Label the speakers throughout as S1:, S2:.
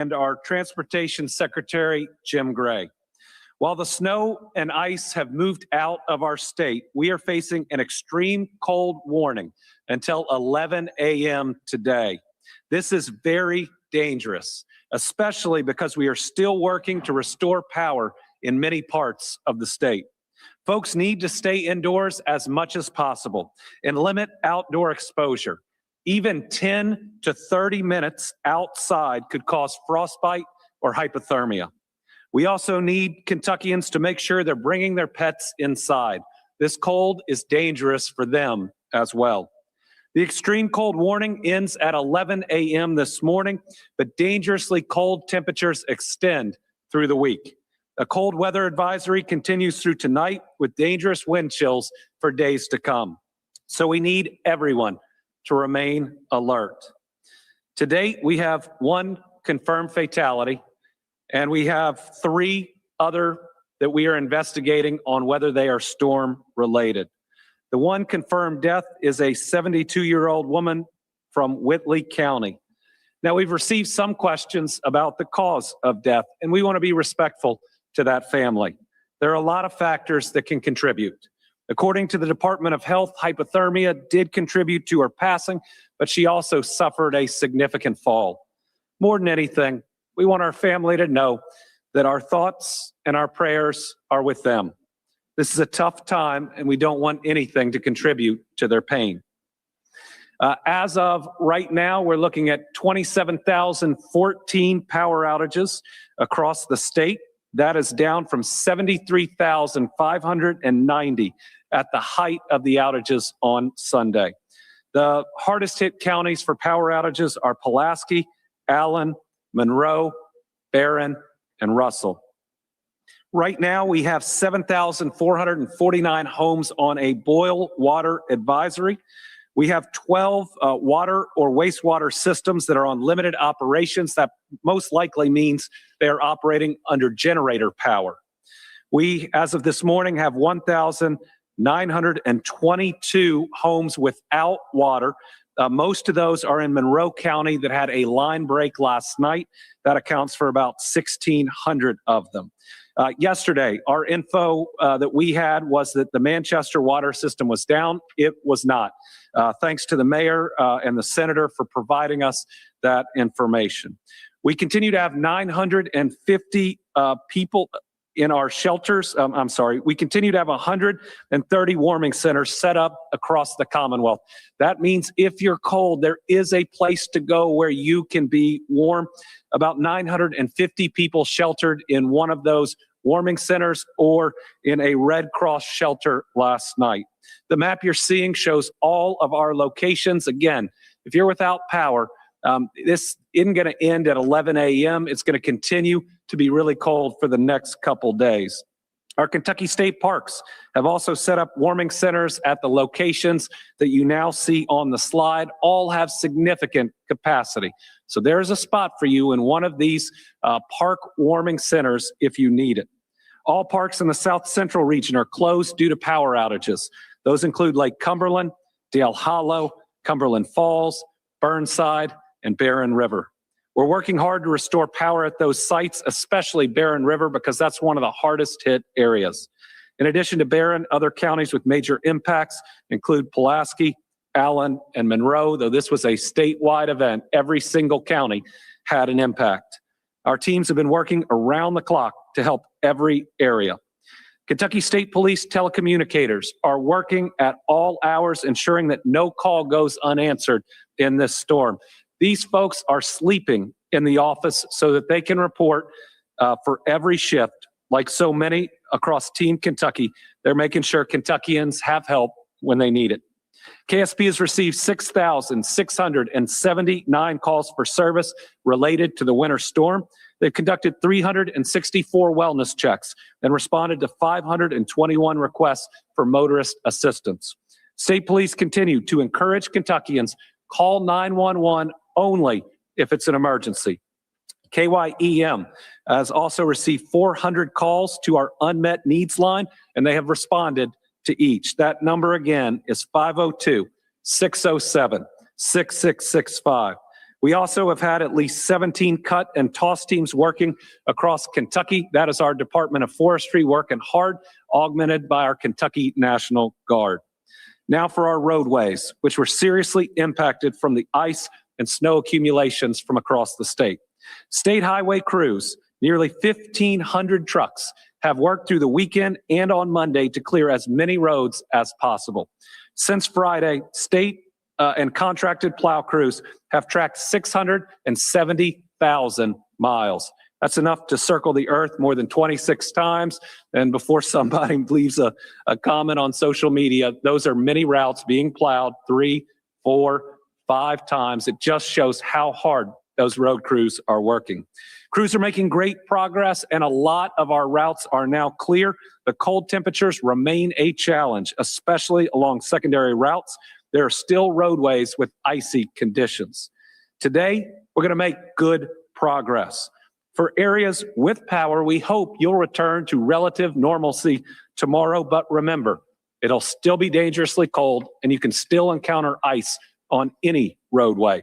S1: and our Transportation Secretary, Jim Gray. While the snow and ice have moved out of our state, we are facing an extreme cold warning until 11 a.m. today. This is very dangerous, especially because we are still working to restore power in many parts of the state. Folks need to stay indoors as much as possible and limit outdoor exposure. Even 10 to 30 minutes outside could cause frostbite or hypothermia. We also need Kentuckians to make sure they're bringing their pets inside. This cold is dangerous for them as well. The extreme cold warning ends at 11 a.m. this morning, but dangerously cold temperatures extend through the week. A cold weather advisory continues through tonight with dangerous wind chills for days to come. So we need everyone to remain alert. To date, we have one confirmed fatality, and we have 3 other that we are investigating on whether they are storm related. The one confirmed death is a 72-year-old woman from Whitley County. Now, we've received some questions about the cause of death, and we want to be respectful to that family. There are a lot of factors that can contribute. According to the Department of Health, hypothermia did contribute to her passing, but she also suffered a significant fall. More than anything, we want our family to know that our thoughts and our prayers are with them. This is a tough time, and we don't want anything to contribute to their pain. As of right now, we're looking at 27,014 power outages across the state. That is down from 73,590 at the height of the outages on Sunday. The hardest hit counties for power outages are Pulaski, Allen, Monroe, Barron, and Russell. Right now, we have 7,449 homes on a boil water advisory. We have 12 water or wastewater systems that are on limited operations. That most likely means they are operating under generator power. We, as of this morning, have 1,922 homes without water. Most of those are in Monroe County that had a line break last night. That accounts for about 1,600 of them. Yesterday, our info that we had was that the Manchester water system was down. It was not. Thanks to the mayor and the senator for providing us that information. We continue to have 950 people in our shelters. We continue to have 130 warming centers set up across the Commonwealth. That means if you're cold, there is a place to go where you can be warm. About 950 people sheltered in one of those warming centers or in a Red Cross shelter last night. The map you're seeing shows all of our locations. Again, if you're without power, this isn't going to end at 11 a.m. It's going to continue to be really cold for the next couple days. Our Kentucky State Parks have also set up warming centers at the locations that you now see on the slide. All have significant capacity. So there's a spot for you in one of these park warming centers if you need it. All parks in the South Central region are closed due to power outages. Those include Lake Cumberland, Dale Hollow, Cumberland Falls, Burnside, and Barron River. We're working hard to restore power at those sites, especially Barron River, because that's one of the hardest hit areas. In addition to Barron, other counties with major impacts include Pulaski, Allen, and Monroe. Though this was a statewide event, every single county had an impact. Our teams have been working around the clock to help every area. Kentucky State Police telecommunicators are working at all hours, ensuring that no call goes unanswered in this storm. These folks are sleeping in the office so that they can report for every shift. Like so many across Team Kentucky, they're making sure Kentuckians have help when they need it. KSP has received 6,679 calls for service related to the winter storm. They've conducted 364 wellness checks and responded to 521 requests for motorist assistance. State police continue to encourage Kentuckians call 911 only if it's an emergency. KYEM has also received 400 calls to our unmet needs line, and they have responded to each. That number again is 502-607-6665. We also have had at least 17 cut and toss teams working across Kentucky. That is our Department of Forestry working hard, augmented by our Kentucky National Guard. Now for our roadways, which were seriously impacted from the ice and snow accumulations from across the state. State highway crews, nearly 1,500 trucks, have worked through the weekend and on Monday to clear as many roads as possible. Since Friday, state and contracted plow crews have tracked 670,000 miles. That's enough to circle the earth more than 26 times. And before somebody leaves a comment on social media, those are many routes being plowed 3, 4, 5 times. It just shows how hard those road crews are working. Crews are making great progress, and a lot of our routes are now clear. The cold temperatures remain a challenge, especially along secondary routes. There are still roadways with icy conditions. Today, we're going to make good progress. For areas with power, we hope you'll return to relative normalcy tomorrow, but remember, it'll still be dangerously cold, and you can still encounter ice on any roadway.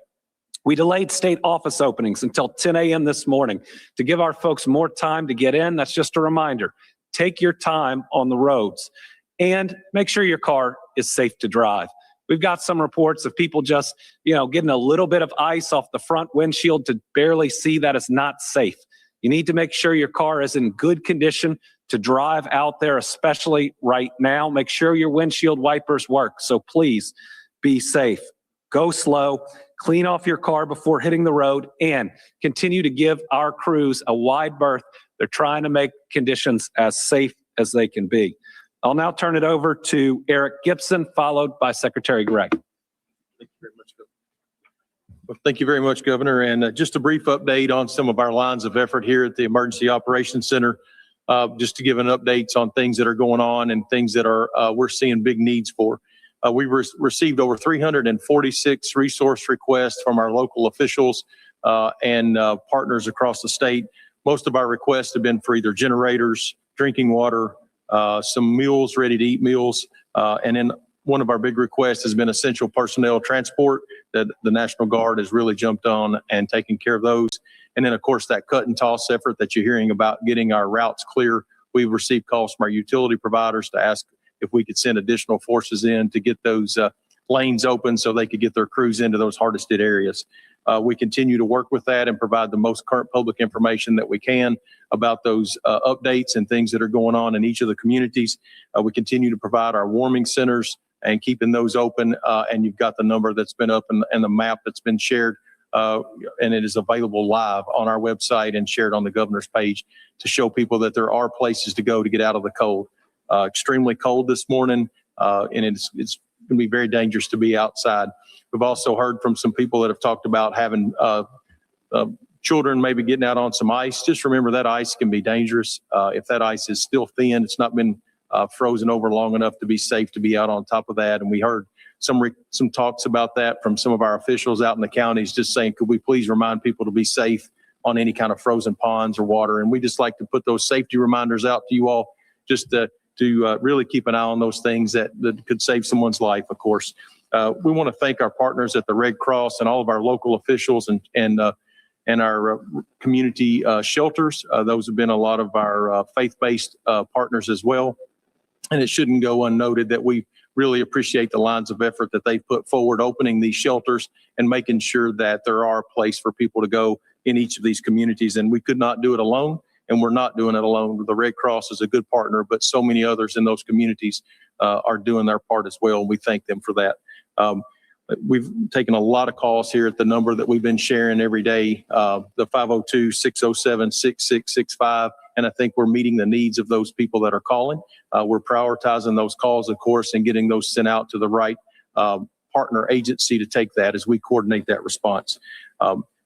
S1: We delayed state office openings until 10 a.m. this morning to give our folks more time to get in. That's just a reminder. Take your time on the roads and make sure your car is safe to drive. We've got some reports of people just, getting a little bit of ice off the front windshield to barely see. That is not safe. You need to make sure your car is in good condition to drive out there, especially right now. Make sure your windshield wipers work. So please be safe. Go slow. Clean off your car before hitting the road, and continue to give our crews a wide berth. They're trying to make conditions as safe as they can be. I'll now turn it over to Eric Gibson, followed by Secretary Gregg.
S2: Thank you very much, Governor. Well, thank you very much, Governor. And just a brief update on some of our lines of effort here at the Emergency Operations Center, just to give an updates on things that are going on and things that are we're seeing big needs for. We received over 346 resource requests from our local officials and partners across the state. Most of our requests have been for either generators, drinking water, some meals, ready-to-eat meals, and then one of our big requests has been essential personnel transport that the National Guard has really jumped on and taken care of those. And then, of course, that cut and toss effort that you're hearing about getting our routes clear. We've received calls from our utility providers to ask if we could send additional forces in to get those lanes open so they could get their crews into those hardest hit areas. We continue to work with that and provide the most current public information that we can about those updates and things that are going on in each of the communities. We continue to provide our warming centers and keeping those open. And you've got the number that's been up and the map that's been shared. And it is available live on our website and shared on the governor's page to show people that there are places to go to get out of the cold. Extremely cold this morning, and it's going to be very dangerous to be outside. We've also heard from some people that have talked about having children maybe getting out on some ice. Just remember that ice can be dangerous. If that ice is still thin, it's not been frozen over long enough to be safe to be out on top of that. And we heard some talks about that from some of our officials out in the counties, just saying, could we please remind people to be safe on any kind of frozen ponds or water? And we just like to put those safety reminders out to you all, just to really keep an eye on those things that could save someone's life, of course. We want to thank our partners at the Red Cross and all of our local officials and our community shelters. Those have been a lot of our faith-based partners as well. And it shouldn't go unnoted that we really appreciate the lines of effort that they put forward, opening these shelters and making sure that there are a place for people to go in each of these communities. And we could not do it alone, and we're not doing it alone. The Red Cross is a good partner, but so many others in those communities are doing their part as well, and we thank them for that. We've taken a lot of calls here at the number that we've been sharing every day, the 502-607-6665, and I think we're meeting the needs of those people that are calling. We're prioritizing those calls, of course, and getting those sent out to the right partner agency to take that as we coordinate that response.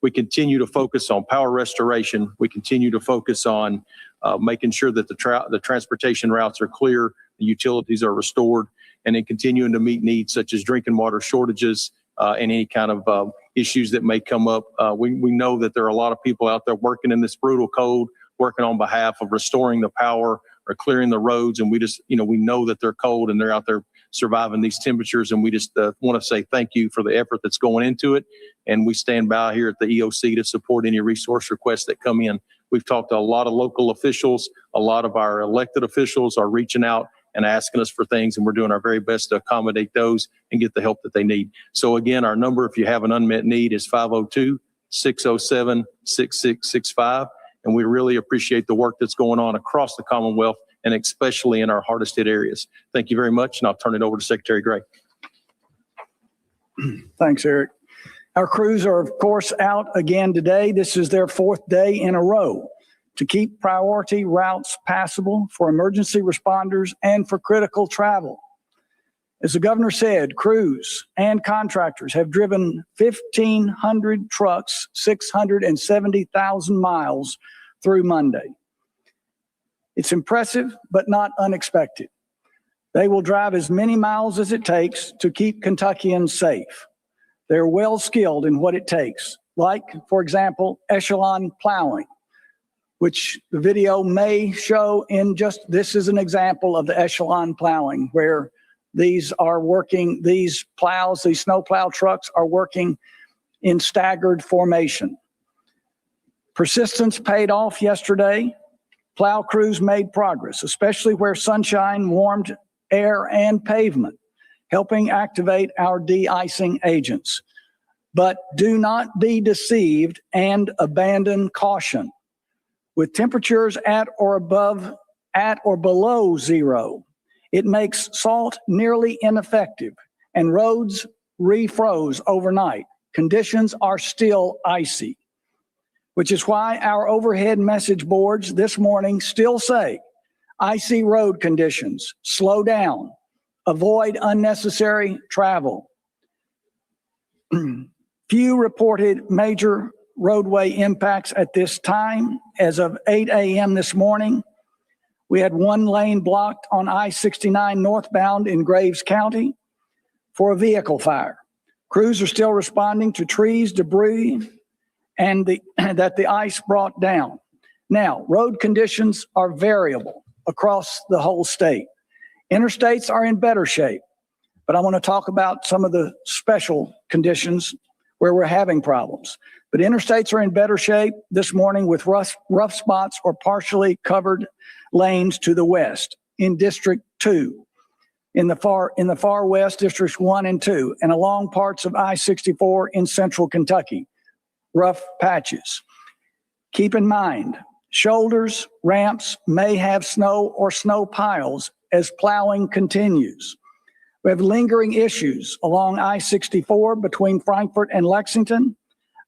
S2: We continue to focus on power restoration. We continue to focus on making sure that the transportation routes are clear, the utilities are restored, and then continuing to meet needs such as drinking water shortages and any kind of issues that may come up. We know that there are a lot of people out there working in this brutal cold, working on behalf of restoring the power or clearing the roads. And we just, we know that they're cold and they're out there surviving these temperatures. And we just want to say thank you for the effort that's going into it. And we stand by here at the EOC to support any resource requests that come in. We've talked to a lot of local officials. A lot of our elected officials are reaching out and asking us for things, and we're doing our very best to accommodate those and get the help that they need. So again, our number, if you have an unmet need, is 502-607-6665. And we really appreciate the work that's going on across the Commonwealth and especially in our hardest hit areas. Thank you very much, and I'll turn it over to Secretary Gray.
S3: Thanks, Eric. Our crews are, of course, out again today. This is their 4th day in a row to keep priority routes passable for emergency responders and for critical travel. As the governor said, crews and contractors have driven 1,500 trucks, 670,000 miles through Monday. It's impressive, but not unexpected. They will drive as many miles as it takes to keep Kentuckians safe. They're well skilled in what it takes, like, for example, echelon plowing, which the video may show in this is an example of the echelon plowing where these plows, these snow plow trucks are working in staggered formation. Persistence paid off yesterday. Plow crews made progress, especially where sunshine warmed air and pavement, helping activate our de-icing agents. But do not be deceived and abandon caution. With temperatures at or below zero, it makes salt nearly ineffective, and roads refroze overnight. Conditions are still icy, which is why our overhead message boards this morning still say, icy road conditions, slow down, avoid unnecessary travel. Few reported major roadway impacts at this time. As of 8 a.m. this morning, we had one lane blocked on I-69 northbound in Graves County for a vehicle fire. Crews are still responding to trees, debris, and that the ice brought down. Now, road conditions are variable across the whole state. Interstates are in better shape, but I want to talk about some of the special conditions where we're having problems. But interstates are in better shape this morning with rough spots or partially covered lanes to the west in District 2, in the far west, Districts 1 and 2, and along parts of I-64 in central Kentucky. Rough patches. Keep in mind, shoulders, ramps may have snow or snow piles as plowing continues. We have lingering issues along I-64 between Frankfort and Lexington,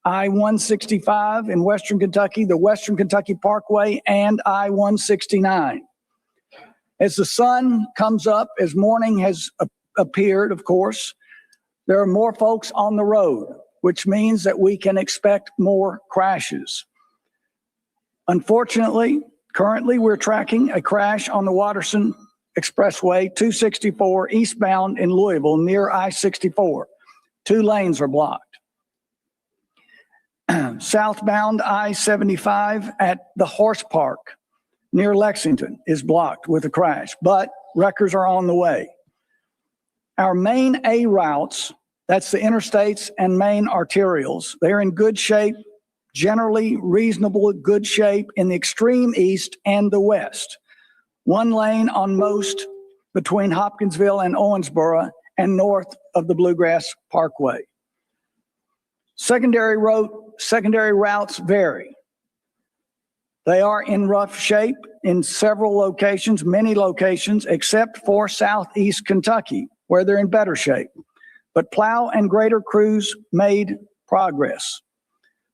S3: I-165 in Western Kentucky, the Western Kentucky Parkway, and I-169. As the sun comes up, as morning has appeared, of course, there are more folks on the road, which means that we can expect more crashes. Unfortunately, currently we're tracking a crash on the Watterson Expressway 264 eastbound in Louisville near I-64. 2 lanes are blocked. Southbound I-75 at the Horse Park near Lexington is blocked with a crash, but wreckers are on the way. Our main A routes, that's the interstates and main arterials, they're in good shape, generally reasonable good shape in the extreme east and the west. 1 lane on most between Hopkinsville and Owensboro and north of the Bluegrass Parkway. Secondary routes vary. They are in rough shape in several locations, many locations, except for southeast Kentucky, where they're in better shape. But plow and grader crews made progress.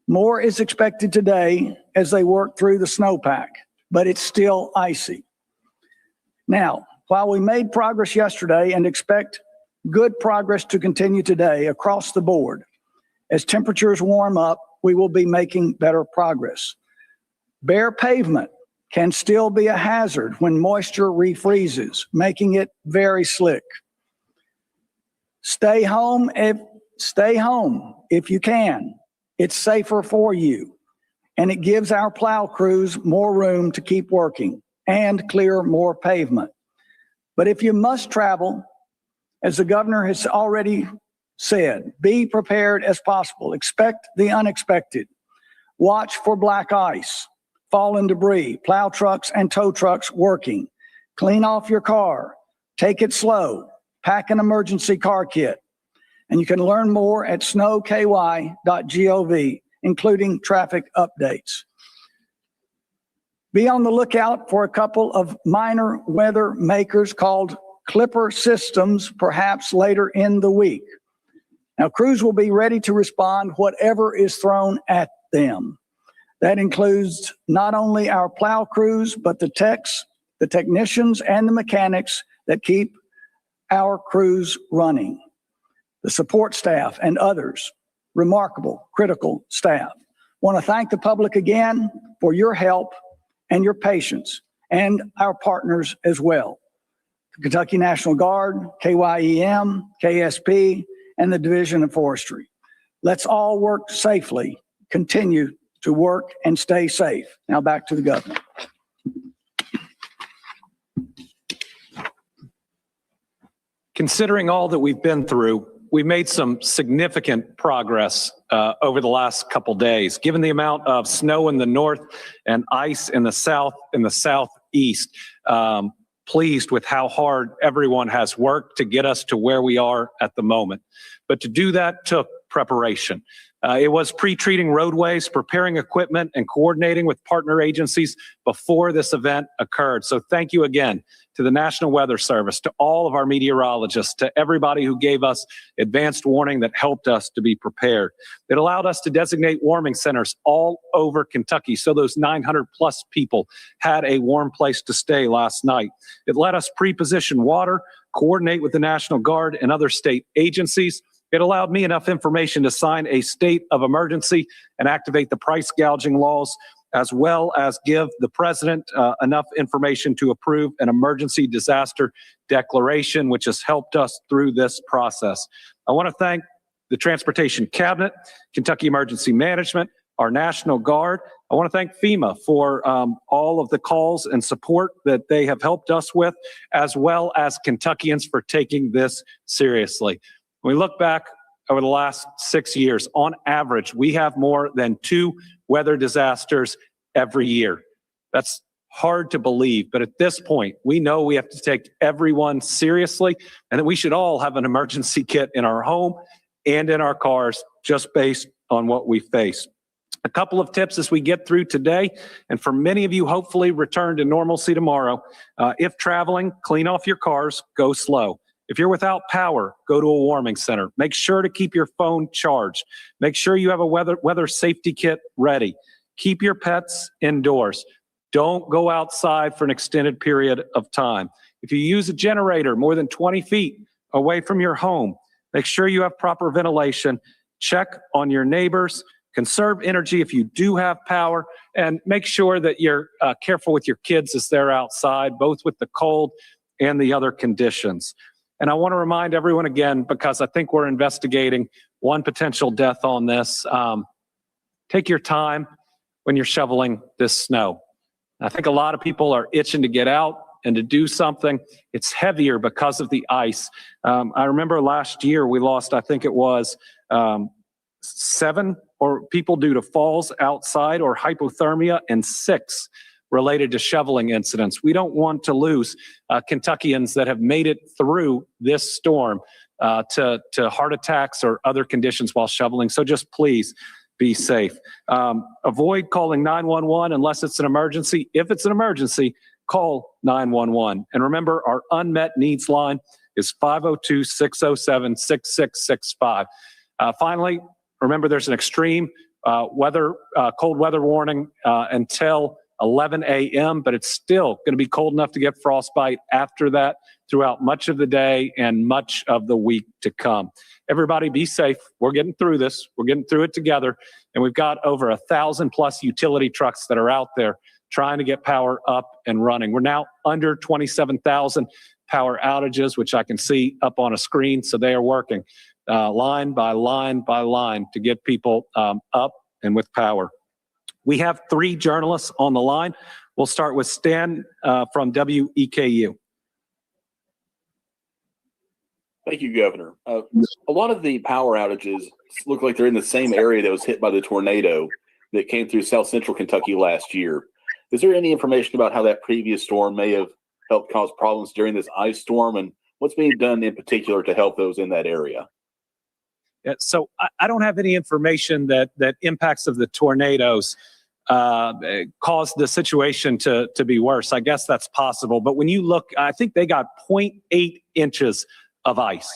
S3: More is expected today as they work through the snowpack, but it's still icy. Now, while we made progress yesterday and expect good progress to continue today across the board, as temperatures warm up, we will be making better progress. Bare pavement can still be a hazard when moisture refreezes, making it very slick. Stay home if you can. It's safer for you, and it gives our plow crews more room to keep working and clear more pavement. But if you must travel, As the governor has already said, be prepared as possible. Expect the unexpected. Watch for black ice, fallen debris, plow trucks and tow trucks working. Clean off your car. Take it slow. Pack an emergency car kit. And you can learn more at snowky.gov, including traffic updates. Be on the lookout for a couple of minor weather makers called Clipper systems, perhaps later in the week. Now, crews will be ready to respond whatever is thrown at them. That includes not only our plow crews, but the techs, the technicians, and the mechanics that keep our crews running, the support staff, and others. Remarkable, critical staff. I want to thank the public again for your help and your patience, and our partners as well. The Kentucky National Guard, KYEM, KSP, and the Division of Forestry. Let's all work safely, continue to work and stay safe. Now back to the governor.
S1: Considering all that we've been through, we've made some significant progress over the last couple days. Given the amount of snow in the north and ice in the south and the southeast, pleased with how hard everyone has worked to get us to where we are at the moment. But to do that took preparation. It was pre-treating roadways, preparing equipment, and coordinating with partner agencies before this event occurred. So thank you again to the National Weather Service, to all of our meteorologists, to everybody who gave us advanced warning that helped us to be prepared. It allowed us to designate warming centers all over Kentucky so those 900 plus people had a warm place to stay last night. It let us pre-position water, coordinate with the National Guard and other state agencies. It allowed me enough information to sign a state of emergency and activate the price gouging laws, as well as give the president enough information to approve an emergency disaster declaration, which has helped us through this process. I want to thank the Transportation Cabinet, Kentucky Emergency Management, our National Guard. I want to thank FEMA for all of the calls and support that they have helped us with, as well as Kentuckians for taking this seriously. When we look back over the last 6 years, on average, we have more than 2 weather disasters every year. That's hard to believe, but at this point, we know we have to take everyone seriously and that we should all have an emergency kit in our home and in our cars just based on what we face. A couple of tips as we get through today, and for many of you, hopefully return to normalcy tomorrow. If traveling, clean off your cars, go slow. If you're without power, go to a warming center. Make sure to keep your phone charged. Make sure you have a weather safety kit ready. Keep your pets indoors. Don't go outside for an extended period of time. If you use a generator more than 20 feet away from your home, make sure you have proper ventilation. Check on your neighbors. Conserve energy if you do have power, and make sure that you're careful with your kids as they're outside, both with the cold and the other conditions. And I want to remind everyone again, because I think we're investigating one potential death on this, take your time when you're shoveling this snow. I think a lot of people are itching to get out and to do something. It's heavier because of the ice. I remember last year we lost, I think it was 7 people due to falls outside or hypothermia, and 6 related to shoveling incidents. We don't want to lose Kentuckians that have made it through this storm to heart attacks or other conditions while shoveling. So just please be safe. Avoid calling 911 unless it's an emergency. If it's an emergency, call 911. And remember, our unmet needs line is 502-607-6665. Finally, remember there's an extreme cold weather warning until 11 a.m., but it's still going to be cold enough to get frostbite after that throughout much of the day and much of the week to come. Everybody be safe. We're getting through this. We're getting through it together. And we've got over 1,000 plus utility trucks that are out there trying to get power up and running. We're now under 27,000 power outages, which I can see up on a screen. So they are working line by line by line to get people up and with power. We have 3 journalists on the line. We'll start with Stan from WEKU.
S4: Thank you, Governor. A lot of the power outages look like they're in the same area that was hit by the tornado that came through South Central Kentucky last year. Is there any information about how that previous storm may have helped cause problems during this ice storm, and what's being done in particular to help those in that area?
S1: Yeah, so I don't have any information that impacts of the tornadoes caused the situation to be worse. I guess that's possible. But when you look, I think they got 0.8 inches of ice.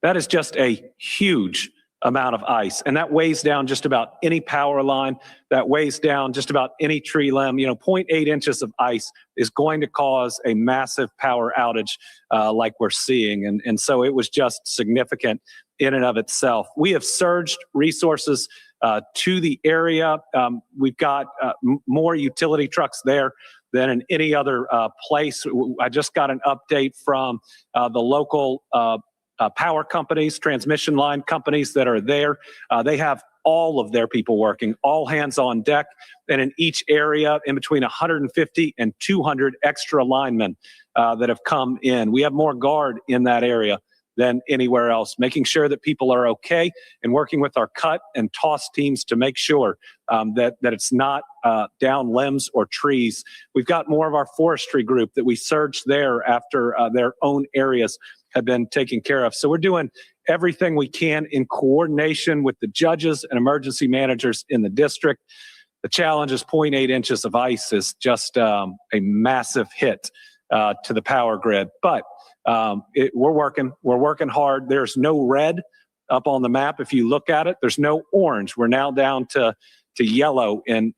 S1: That is just a huge amount of ice. And that weighs down just about any power line, that weighs down just about any tree limb. 0.8 inches of ice is going to cause a massive power outage like we're seeing. And so it was just significant in and of itself. We have surged resources to the area. We've got more utility trucks there than in any other place. I just got an update from the local power companies, transmission line companies that are there. They have all of their people working, all hands on deck, and in each area, in between 150 and 200 extra linemen that have come in. We have more guard in that area than anywhere else, making sure that people are okay and working with our cut and toss teams to make sure that it's not down limbs or trees. We've got more of our forestry group that we surged there after their own areas have been taken care of. So we're doing everything we can in coordination with the judges and emergency managers in the district. The challenge is 0.8 inches of ice is just a massive hit to the power grid. But we're working hard. There's no red up on the map. If you look at it, there's no orange. We're now down to yellow in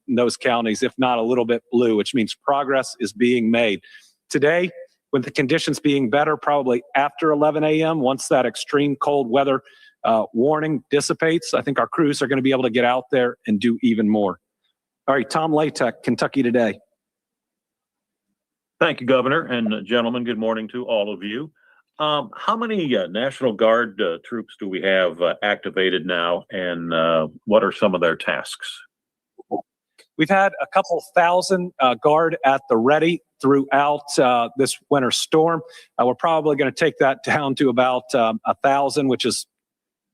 S1: those counties, if not a little bit blue, which means progress is being made. Today, with the conditions being better, probably after 11 a.m., once that extreme cold weather warning dissipates, I think our crews are going to be able to get out there and do even more. All right, Tom Latek, Kentucky Today.
S5: Thank you, Governor, and gentlemen, good morning to all of you. How many National Guard troops do we have activated now, and what are some of their tasks?
S1: We've had a couple thousand guard at the ready throughout this winter storm. We're probably going to take that down to about 1,000, which is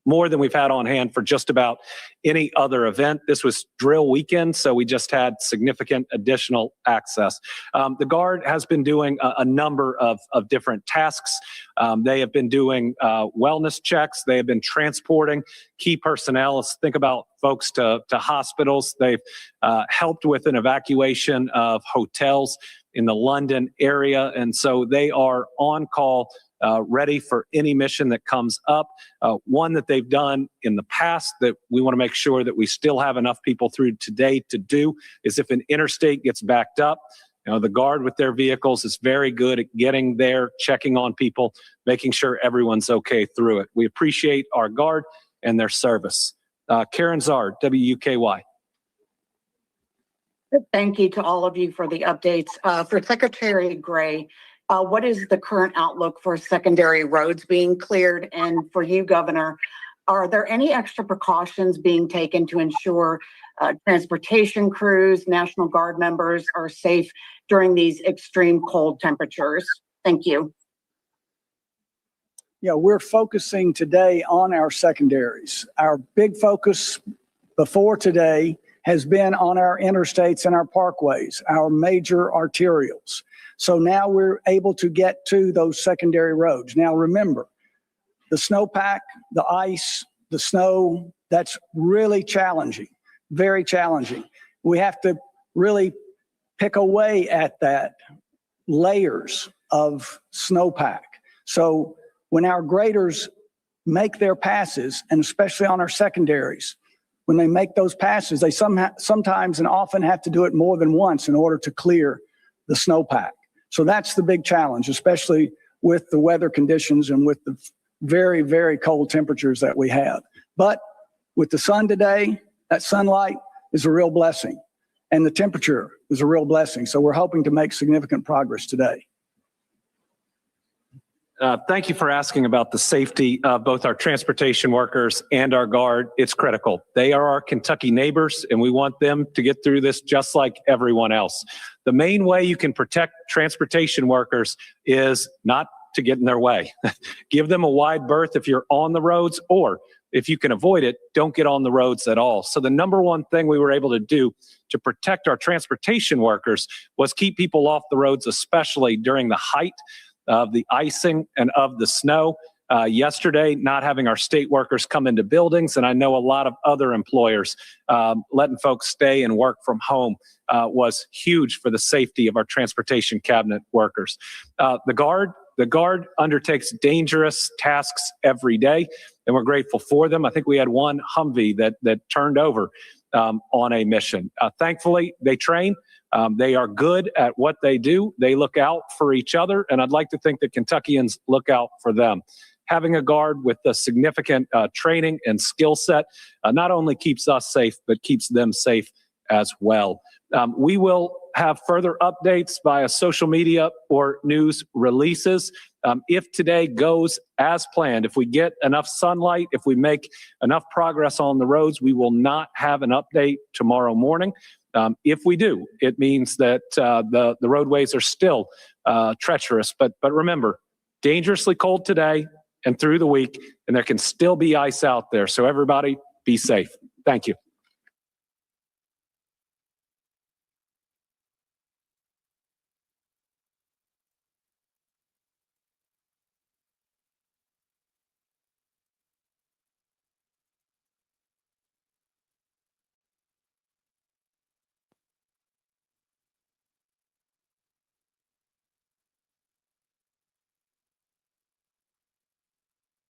S1: more than we've had on hand for just about any other event. This was drill weekend, so we just had significant additional access. The Guard has been doing a number of different tasks. They have been doing wellness checks. They have been transporting key personnel. Let's think about folks to hospitals. They've helped with an evacuation of hotels in the London area, and so they are on call, ready for any mission that comes up. One that they've done in the past that we want to make sure that we still have enough people through today to do is if an interstate gets backed up, the Guard with their vehicles is very good at getting there, checking on people, making sure everyone's okay through it. We appreciate our Guard and their service. Karen Zard, WUKY.
S6: Thank you to all of you for the updates. For Secretary Gray, what is the current outlook for secondary roads being cleared? And for you, Governor, are there any extra precautions being taken to ensure transportation crews, National Guard members are safe during these extreme cold temperatures? Thank you.
S3: Yeah, we're focusing today on our secondaries. Our big focus before today has been on our interstates and our parkways, our major arterials. So now we're able to get to those secondary roads. Now remember, the snowpack, the ice, the snow, that's really challenging, very challenging. We have to really pick away at that layers of snowpack. So when our graders make their passes, and especially on our secondaries, when they make those passes, they sometimes and often have to do it more than once in order to clear the snowpack. So that's the big challenge, especially with the weather conditions and with the very, very cold temperatures that we have. But with the sun today, that sunlight is a real blessing, and the temperature is a real blessing. So we're hoping to make significant progress today.
S1: Thank you for asking about the safety of both our transportation workers and our Guard. It's critical. They are our Kentucky neighbors, and we want them to get through this just like everyone else. The main way you can protect transportation workers is not to get in their way. Give them a wide berth if you're on the roads, or if you can avoid it, don't get on the roads at all. So the number one thing we were able to do to protect our transportation workers was keep people off the roads, especially during the height of the icing and of the snow. Yesterday, not having our state workers come into buildings, and I know a lot of other employers letting folks stay and work from home was huge for the safety of our transportation cabinet workers. The Guard undertakes dangerous tasks every day, and we're grateful for them. I think we had one Humvee that turned over on a mission. Thankfully, they train. They are good at what they do. They look out for each other, and I'd like to think that Kentuckians look out for them. Having a Guard with a significant training and skill set not only keeps us safe, but keeps them safe as well. We will have further updates via social media or news releases. If today goes as planned, if we get enough sunlight, if we make enough progress on the roads, we will not have an update tomorrow morning. If we do, it means that the roadways are still treacherous. But remember, dangerously cold today and through the week, and there can still be ice out there. So everybody be safe. Thank you.